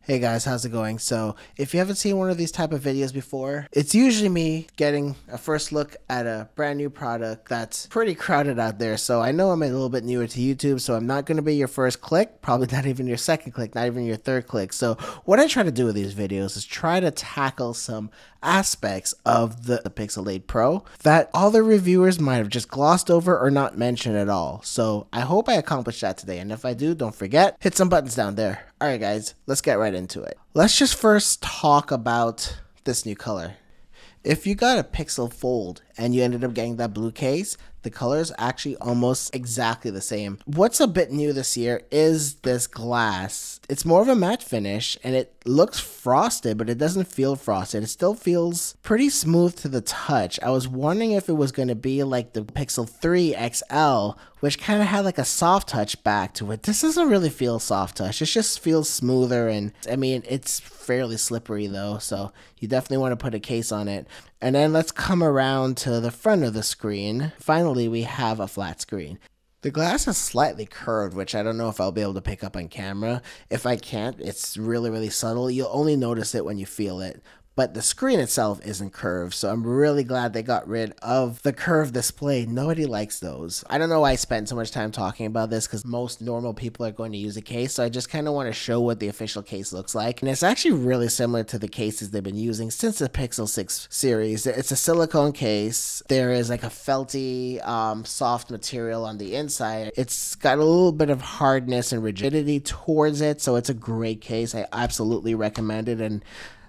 Hey guys, how's it going? So, if you haven't seen one of these type of videos before, it's usually me getting a first look at a brand new product that's pretty crowded out there. So, I know I'm a little bit newer to YouTube, so I'm not going to be your first click, probably not even your second click, not even your third click. So, what I try to do with these videos is try to tackle some aspects of the Pixel 8 Pro that all the reviewers might have just glossed over or not mentioned at all. So, I hope I accomplished that today, and if I do, don't forget, hit some buttons down there. Alright guys, let's get right into it. Let's just first talk about this new color. If you got a Pixel Fold and you ended up getting that blue case, the color is actually almost exactly the same. What's a bit new this year is this glass. It's more of a matte finish and it looks frosted, but it doesn't feel frosted. It still feels pretty smooth to the touch. I was wondering if it was going to be like the Pixel 3 XL, which kind of had like a soft touch back to it. This doesn't really feel soft touch. It just feels smoother, and I mean, it's fairly slippery though, so you definitely want to put a case on it. And then let's come around to the front of the screen. Finally, we have a flat screen. The glass is slightly curved, which I don't know if I'll be able to pick up on camera. If I can't, it's really subtle. You'll only notice it when you feel it. But the screen itself isn't curved, so I'm really glad they got rid of the curved display. Nobody likes those. I don't know why I spent so much time talking about this, because most normal people are going to use a case, so I just kind of want to show what the official case looks like. And it's actually really similar to the cases they've been using since the Pixel 6 series. It's a silicone case. There is like a felty, soft material on the inside. It's got a little bit of hardness and rigidity towards it, so it's a great case. I absolutely recommend it, and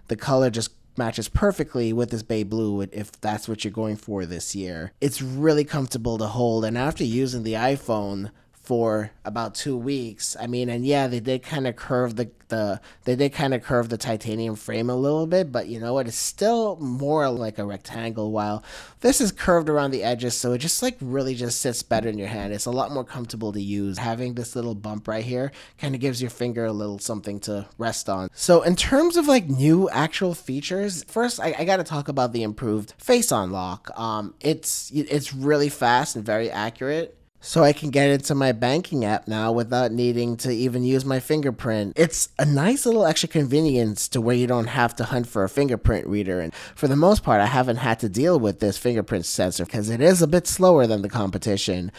the color just matches perfectly with this bay blue if that's what you're going for this year. It's really comfortable to hold, and after using the iPhone for about 2 weeks, I mean, and yeah, they did kind of curve the titanium frame a little bit, but you know what, it's still more like a rectangle, while this is curved around the edges, so it just like really just sits better in your hand. It's a lot more comfortable to use. Having this little bump right here kind of gives your finger a little something to rest on. So in terms of like new actual features, first I gotta talk about the improved face unlock. It's really fast and very accurate, so I can get into my banking app now without needing to even use my fingerprint. It's a nice little extra convenience to where you don't have to hunt for a fingerprint reader, and for the most part I haven't had to deal with this fingerprint sensor because it is a bit slower than the competition.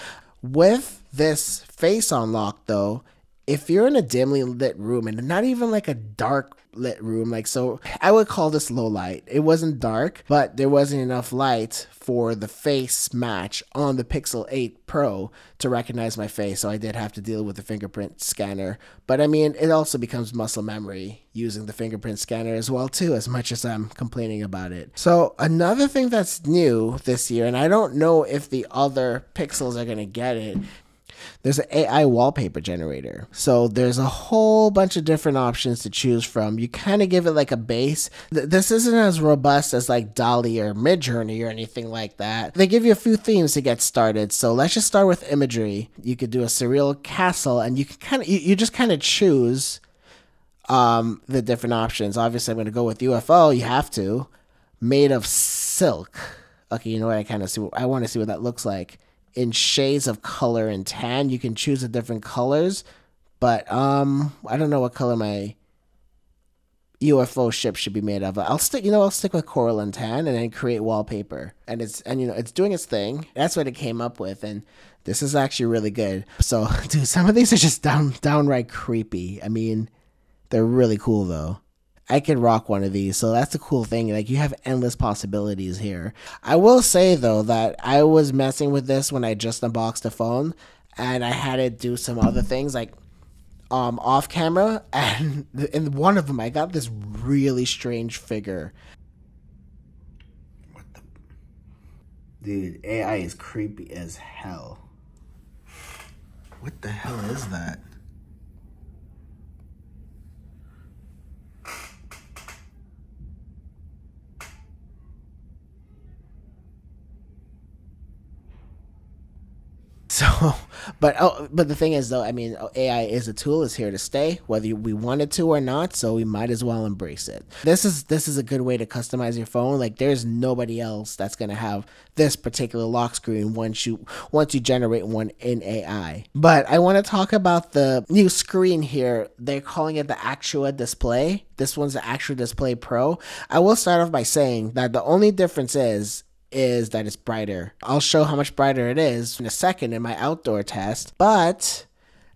With this face unlock though, if you're in a dimly lit room, and not even like a dark lit room, like, so I would call this low light. It wasn't dark, but there wasn't enough light for the face match on the Pixel 8 Pro to recognize my face, so I did have to deal with the fingerprint scanner. But I mean, it also becomes muscle memory using the fingerprint scanner as well too, as much as I'm complaining about it. So another thing that's new this year, and I don't know if the other Pixels are gonna get it, there's an AI wallpaper generator. So there's a whole bunch of different options to choose from. You kind of give it like a base. This isn't as robust as like DALL-E or Midjourney or anything like that. They give you a few themes to get started. So let's just start with imagery. You could do a surreal castle, and you can kind of you just kind of choose the different options. Obviously, I'm going to go with UFO. You have to. Made of silk. Okay, you know what? I want to see what that looks like. In shades of color and tan, you can choose the different colors, but I don't know what color my UFO ship should be made of. I'll stick with coral and tan, and then create wallpaper. And it's doing its thing. That's what it came up with, and this is actually really good. So, dude, some of these are just downright creepy. I mean, they're really cool though. I could rock one of these, so that's the cool thing. Like, you have endless possibilities here. I will say though that I was messing with this when I just unboxed the phone, and I had it do some other things like off camera, and in one of them I got this really strange figure. What the dude? AI is creepy as hell. What the hell is that? So, but the thing is though, I mean, AI is a tool, is here to stay, whether we want it to or not. So we might as well embrace it. This is a good way to customize your phone. Like there's nobody else that's gonna have this particular lock screen once you generate one in AI. But I want to talk about the new screen here. They're calling it the Actua Display. This one's the Actua Display Pro. I will start off by saying that the only difference is that it's brighter. I'll show how much brighter it is in a second in my outdoor test. But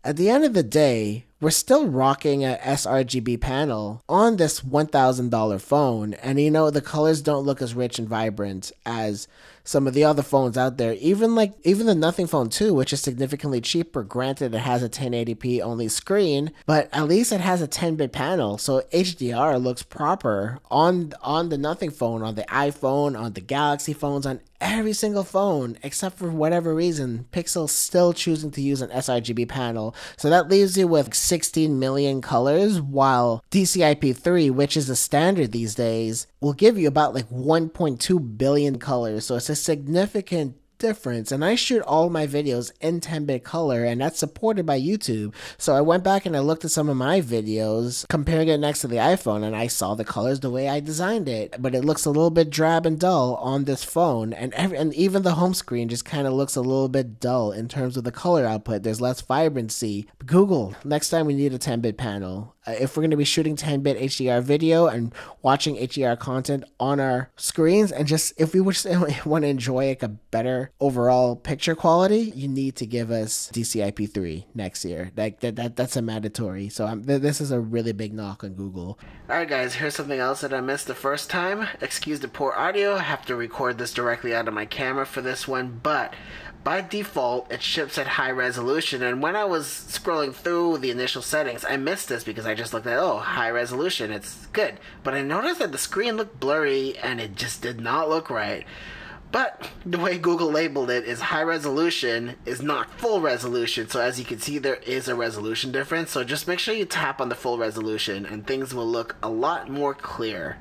at the end of the day, we're still rocking a sRGB panel on this $1,000 phone. And you know, the colors don't look as rich and vibrant as some of the other phones out there. Even the Nothing Phone 2, which is significantly cheaper. Granted, it has a 1080p only screen, but at least it has a 10-bit panel. So HDR looks proper on the Nothing Phone, on the iPhone, on the Galaxy phones, on every single phone, except for whatever reason, Pixel's still choosing to use an sRGB panel. So that leaves you with 16 million colors, while DCI-P3, which is the standard these days, will give you about like 1.2 billion colors. So it's a significant difference. And I shoot all my videos in 10-bit color, and that's supported by YouTube. So I went back and I looked at some of my videos, comparing it next to the iPhone, and I saw the colors the way I designed it. But it looks a little bit drab and dull on this phone, and even the home screen just kind of looks a little bit dull in terms of the color output. There's less vibrancy. Google, next time we need a 10-bit panel. If we're going to be shooting 10-bit HDR video and watching HDR content on our screens, and just if we want to enjoy like a better overall picture quality, you need to give us DCI-P3 next year. That's a mandatory. So this is a really big knock on Google. Alright guys, here's something else that I missed the first time. Excuse the poor audio. I have to record this directly out of my camera for this one, but by default, it ships at high resolution, and when I was scrolling through the initial settings, I missed this because I just looked at, oh, high resolution, it's good. But I noticed that the screen looked blurry, and it just did not look right. But the way Google labeled it is high resolution is not full resolution, so as you can see, there is a resolution difference. So just make sure you tap on the full resolution, and things will look a lot more clear.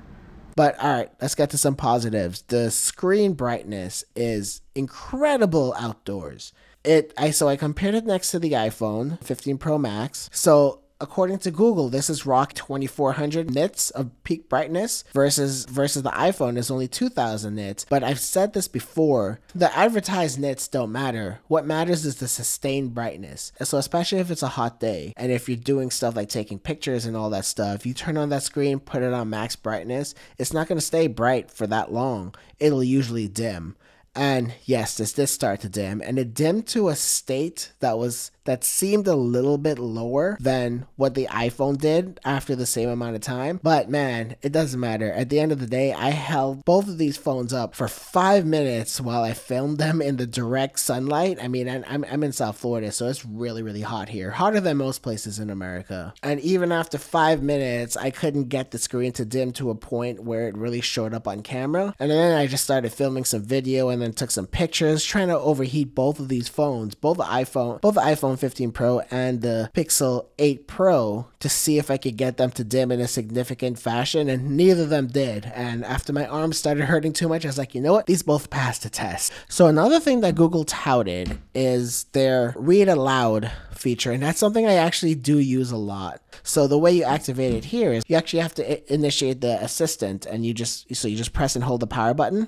But alright, let's get to some positives. The screen brightness is incredible outdoors. So I compared it next to the iPhone 15 Pro Max. So according to Google, this is rock 2400 nits of peak brightness versus the iPhone is only 2000 nits. But I've said this before, the advertised nits don't matter. What matters is the sustained brightness. And so especially if it's a hot day and if you're doing stuff like taking pictures and all that stuff, you turn on that screen, put it on max brightness, it's not going to stay bright for that long. It'll usually dim. And yes, this did start to dim, and it dimmed to a state that seemed a little bit lower than what the iPhone did after the same amount of time. But man, it doesn't matter. At the end of the day, I held both of these phones up for 5 minutes while I filmed them in the direct sunlight. I mean, I'm in South Florida, so it's really, really hot here. Hotter than most places in America. And even after 5 minutes, I couldn't get the screen to dim to a point where it really showed up on camera. And then I just started filming some video and then took some pictures, trying to overheat both of these phones, both the iPhone 15 Pro and the Pixel 8 Pro, to see if I could get them to dim in a significant fashion, and neither of them did. And after my arms started hurting too much, I was like, you know what? These both passed the test. So another thing that Google touted is their read aloud feature, and that's something I actually do use a lot. So the way you activate it here is you actually have to initiate the assistant, and you just press and hold the power button,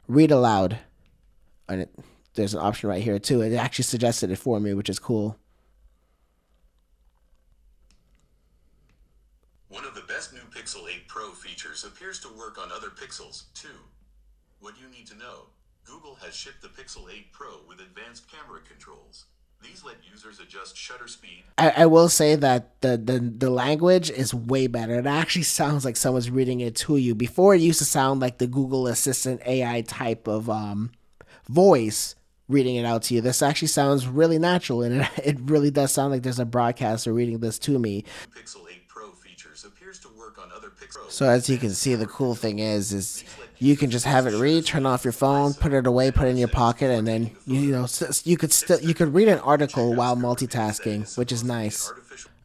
read aloud. And there's an option right here too. It actually suggested it for me, which is cool. One of the best new Pixel 8 Pro features appears to work on other Pixels, too. What you need to know: Google has shipped the Pixel 8 Pro with advanced camera controls. These let users adjust shutter speed. I will say that the language is way better. It actually sounds like someone's reading it to you. Before, it used to sound like the Google Assistant AI type of voice reading it out to you. This actually sounds really natural, and it really does sound like there's a broadcaster reading this to me. Pixel 8 Pro features appears to work on other Pixel. So as you can see, the cool thing is you can just have it read, turn off your phone, put it away, put it in your pocket, and then you could read an article while multitasking, which is nice.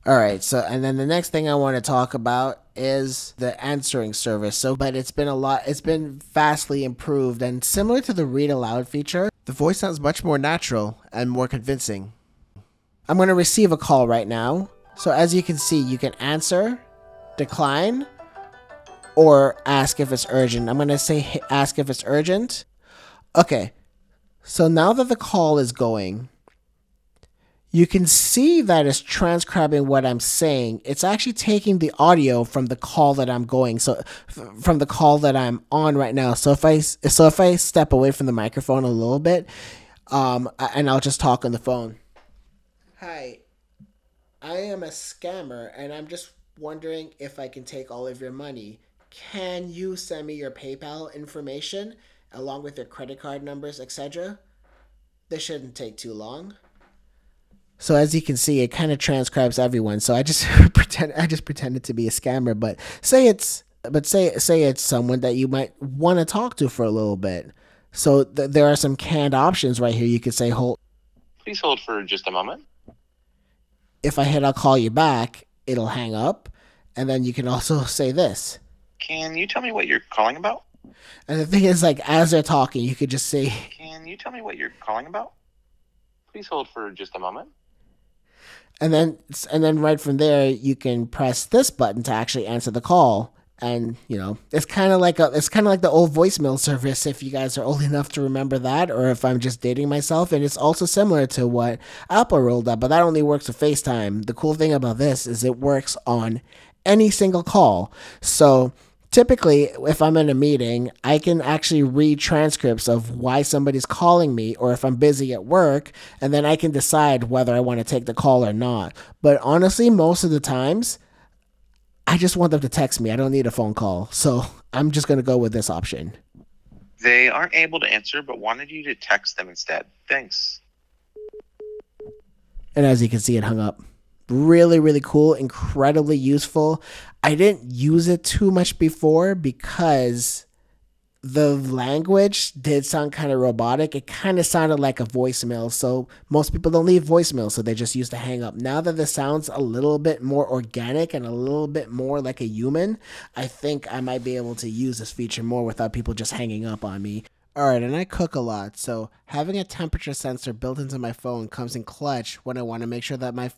All right, so and then the next thing I want to talk about is the answering service. But it's been vastly improved and similar to the read aloud feature. The voice sounds much more natural and more convincing. I'm going to receive a call right now. So as you can see, you can answer, decline, or ask if it's urgent. I'm going to say ask if it's urgent. Okay, so now that the call is going, you can see that it's transcribing what I'm saying. It's actually taking the audio from the call that I'm going, so from the call that I'm on right now. So if I step away from the microphone a little bit, and I'll just talk on the phone. Hi, I am a scammer, and I'm just wondering if I can take all of your money. Can you send me your PayPal information along with your credit card numbers, etc.? This shouldn't take too long. So as you can see, it kind of transcribes everyone. So I just pretended to be a scammer, but say it's someone that you might want to talk to for a little bit. So there are some canned options right here. You could say hold. Please hold for just a moment. If I hit I'll call you back, it'll hang up, and then you can also say this. Can you tell me what you're calling about? And the thing is, like, as they're talking, you could just say, Can you tell me what you're calling about? Please hold for just a moment. And then right from there, you can press this button to actually answer the call. And, you know, it's kind of like the old voicemail service, if you guys are old enough to remember that, or if I'm just dating myself. And it's also similar to what Apple rolled out, but that only works with FaceTime. The cool thing about this is it works on any single call. So typically, if I'm in a meeting, I can actually read transcripts of why somebody's calling me, or if I'm busy at work, and then I can decide whether I want to take the call or not. But honestly, most of the times, I just want them to text me. I don't need a phone call. So I'm just going to go with this option. They aren't able to answer, but wanted you to text them instead. Thanks. And as you can see, it hung up. Really, really cool. Incredibly useful. I didn't use it too much before because the language did sound kind of robotic. It kind of sounded like a voicemail. So most people don't leave voicemail, so they just used to hang up. Now that this sounds a little bit more organic and a little bit more like a human, I think I might be able to use this feature more without people just hanging up on me. Alright, and I cook a lot, so having a temperature sensor built into my phone comes in clutch when I want to make sure that my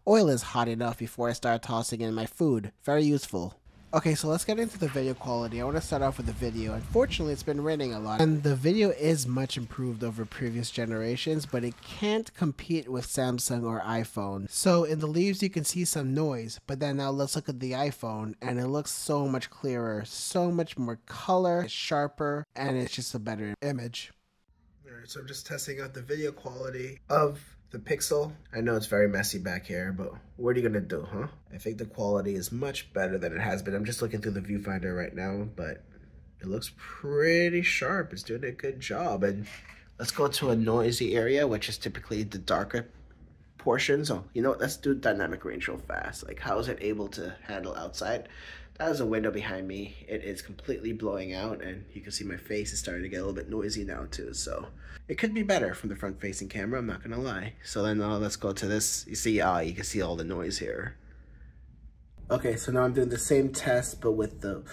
oil is hot enough before I start tossing in my food. Very useful. Okay, so let's get into the video quality. I want to start off with the video. Unfortunately, it's been raining a lot, and the video is much improved over previous generations, but it can't compete with Samsung or iPhone. So in the leaves, you can see some noise, but then now let's look at the iPhone, and it looks so much clearer, so much more color, sharper, and it's just a better image. Alright, so I'm just testing out the video quality of the Pixel. I know it's very messy back here, but what are you gonna do, huh? I think the quality is much better than it has been. I'm just looking through the viewfinder right now, but it looks pretty sharp. It's doing a good job. And let's go to a noisy area, which is typically the darker portion. So, you know what? Let's do dynamic range real fast. Like, how is it able to handle outside? That is a window behind me. It is completely blowing out, and you can see my face is starting to get a little bit noisy now too. So it could be better from the front-facing camera, I'm not gonna lie. So then let's go to this. You see, you can see all the noise here. Okay, so now I'm doing the same test, but with the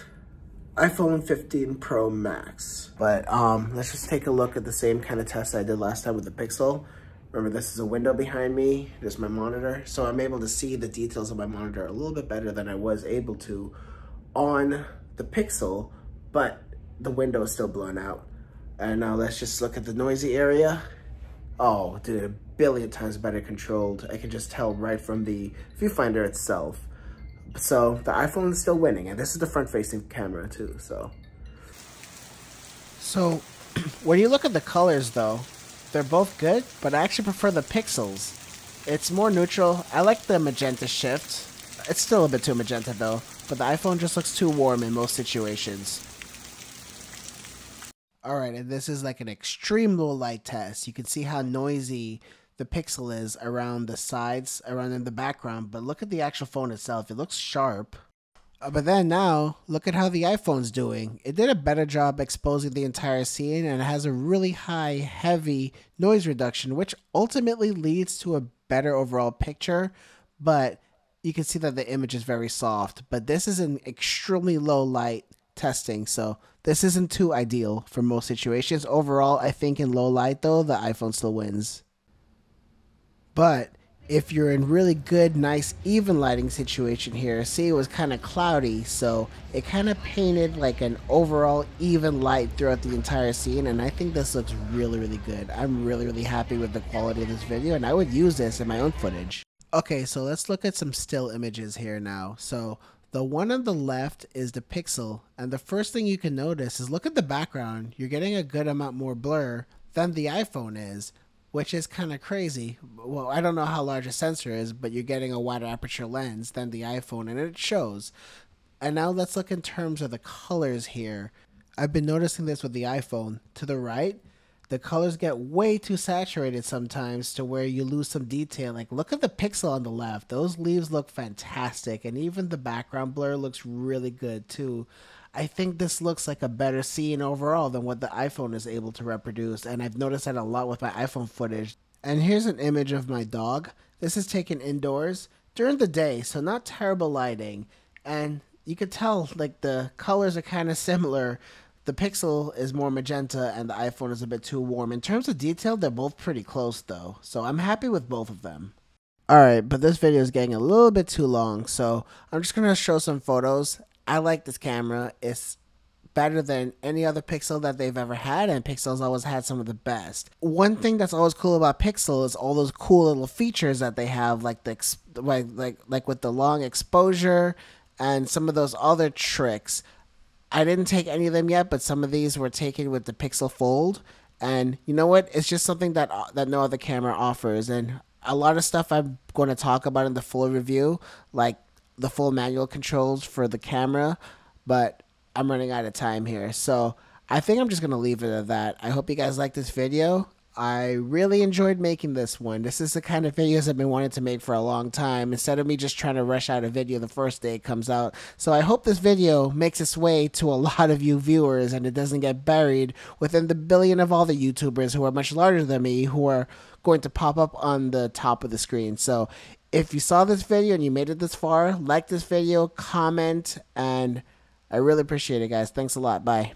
iPhone 15 Pro Max. But let's just take a look at the same kind of test I did last time with the Pixel. Remember, this is a window behind me. There's my monitor. So I'm able to see the details of my monitor a little bit better than I was able to on the Pixel, but the window is still blown out. And now let's just look at the noisy area. Oh, dude, a billion times better controlled. I can just tell right from the viewfinder itself. So the iPhone is still winning, and this is the front-facing camera too, so. So when you look at the colors though, they're both good, but I actually prefer the Pixels. It's more neutral. I like the magenta shift. It's still a bit too magenta though, but the iPhone just looks too warm in most situations. Alright, and this is like an extreme low light test. You can see how noisy the Pixel is around the sides, around in the background, but look at the actual phone itself. It looks sharp. But then now, look at how the iPhone's doing. It did a better job exposing the entire scene, and it has a really high, heavy noise reduction, which ultimately leads to a better overall picture, but you can see that the image is very soft, but this is an extremely low light testing, so this isn't too ideal for most situations. Overall, I think in low light though, the iPhone still wins. But if you're in really good, nice, even lighting situation here, see it was kind of cloudy, so it kind of painted like an overall even light throughout the entire scene, and I think this looks really, really good. I'm really, really happy with the quality of this video, and I would use this in my own footage. Okay, so let's look at some still images here now. So the one on the left is the Pixel, and the first thing you can notice is look at the background. You're getting a good amount more blur than the iPhone is, which is kind of crazy. Well, I don't know how large a sensor is, but you're getting a wider aperture lens than the iPhone, and it shows. And now let's look in terms of the colors here. I've been noticing this with the iPhone. To the right, the colors get way too saturated sometimes to where you lose some detail. Like, look at the Pixel on the left. Those leaves look fantastic, and even the background blur looks really good too. I think this looks like a better scene overall than what the iPhone is able to reproduce, and I've noticed that a lot with my iPhone footage. And here's an image of my dog. This is taken indoors during the day, so not terrible lighting, and you could tell like the colors are kind of similar. The Pixel is more magenta and the iPhone is a bit too warm. In terms of detail, they're both pretty close though, so I'm happy with both of them. Alright, but this video is getting a little bit too long, so I'm just going to show some photos. I like this camera. It's better than any other Pixel that they've ever had, and Pixel's always had some of the best. One thing that's always cool about Pixel is all those cool little features that they have, like like with the long exposure and some of those other tricks. I didn't take any of them yet, but some of these were taken with the Pixel Fold, and you know what? It's just something that no other camera offers, and a lot of stuff I'm going to talk about in the full review, like the full manual controls for the camera, but I'm running out of time here, so I think I'm just going to leave it at that. I hope you guys like this video. I really enjoyed making this one. This is the kind of videos I've been wanting to make for a long time, instead of me just trying to rush out a video the first day it comes out. So I hope this video makes its way to a lot of you viewers and it doesn't get buried within the billion of all the YouTubers who are much larger than me who are going to pop up on the top of the screen. So if you saw this video and you made it this far, like this video, comment, and I really appreciate it, guys. Thanks a lot. Bye.